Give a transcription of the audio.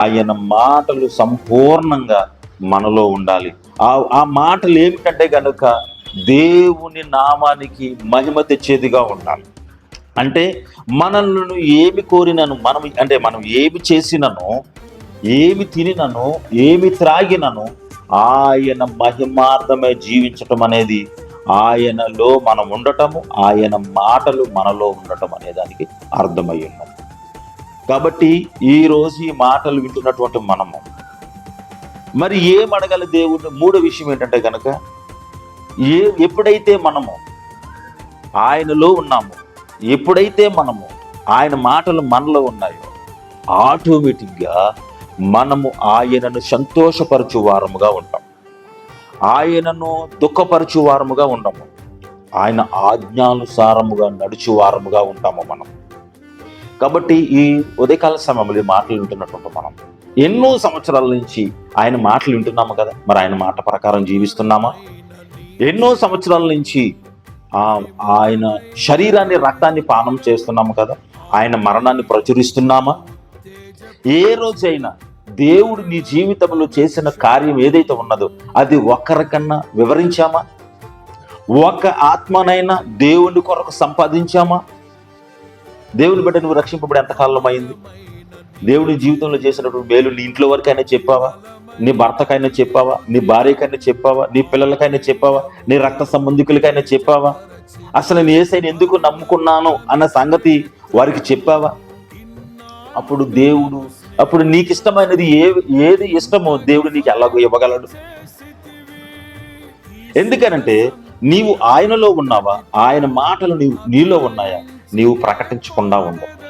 ఆయన మాటలు సంపూర్ణంగా మనలో ఉండాలి. ఆ మాటలు ఏమిటంటే గనుక దేవుని నామానికి మహిమ తెచ్చేదిగా ఉండాలి. అంటే మనల్ని ఏమి కోరినను, మనం ఏమి చేసినను, ఏమి తినినను, ఏమి త్రాగినను ఆయన మహిమార్థమే జీవించటం అనేది, ఆయనలో మనం ఉండటము, ఆయన మాటలు మనలో ఉండటం అనే దానికి అర్థమై ఉన్నది. కాబట్టి ఈరోజు ఈ మాటలు వింటున్నటువంటి మనము మరి ఏమడగల దేవుడిని? మూడో విషయం ఏంటంటే కనుక, ఎప్పుడైతే మనము ఆయనలో ఉన్నామో, ఎప్పుడైతే మనము ఆయన మాటలు మనలో ఉన్నాయో, ఆటోమేటిక్గా మనము ఆయనను సంతోషపరచు వారముగా ఉంటాం. ఆయనను దుఃఖపరచు వారముగా ఉండము. ఆయన ఆజ్ఞానుసారముగా నడుచు వారముగా ఉంటాము మనం. కాబట్టి ఈ ఉదయకాల సమయంలో మాటలు వింటున్నటువంటి మనం ఎన్నో సంవత్సరాల నుంచి ఆయన మాటలు వింటున్నాము కదా. మరి ఆయన మాట ప్రకారం జీవిస్తున్నామా? ఎన్నో సంవత్సరాల నుంచి ఆయన శరీరాన్ని, రక్తాన్ని పానం చేస్తున్నాము కదా. ఆయన మరణాన్ని ప్రచురిస్తున్నామా? ఏ రోజైనా దేవుడు నీ జీవితంలో చేసిన కార్యం ఏదైతే ఉన్నదో అది ఒక్కరికన్నా వివరించామా? ఒక ఆత్మనైనా దేవుని కొరకు సంపాదించామా? దేవుని బిడ్డ నువ్వు రక్షింపబడి ఎంతకాలం అయింది? దేవుని జీవితంలో చేసినటువంటి మేలు నీ ఇంట్లో వరకైనా చెప్పావా? నీ భర్తకైనా చెప్పావా? నీ భార్యకైనా చెప్పావా? నీ పిల్లలకైనా చెప్పావా? నీ రక్త సంబంధికులకైనా చెప్పావా? అసలు నేను యేసయ్యను ఎందుకు నమ్ముకున్నాను అన్న సంగతి వారికి చెప్పావా? అప్పుడు నీకు ఇష్టమైనది ఏది ఇష్టమో దేవుడు నీకు ఎలాగో ఇవ్వగలడు. ఎందుకనంటే నీవు ఆయనలో ఉన్నావా? ఆయన మాటలు నీలో ఉన్నాయా? నీవు ప్రకటించకుండా ఉండవు.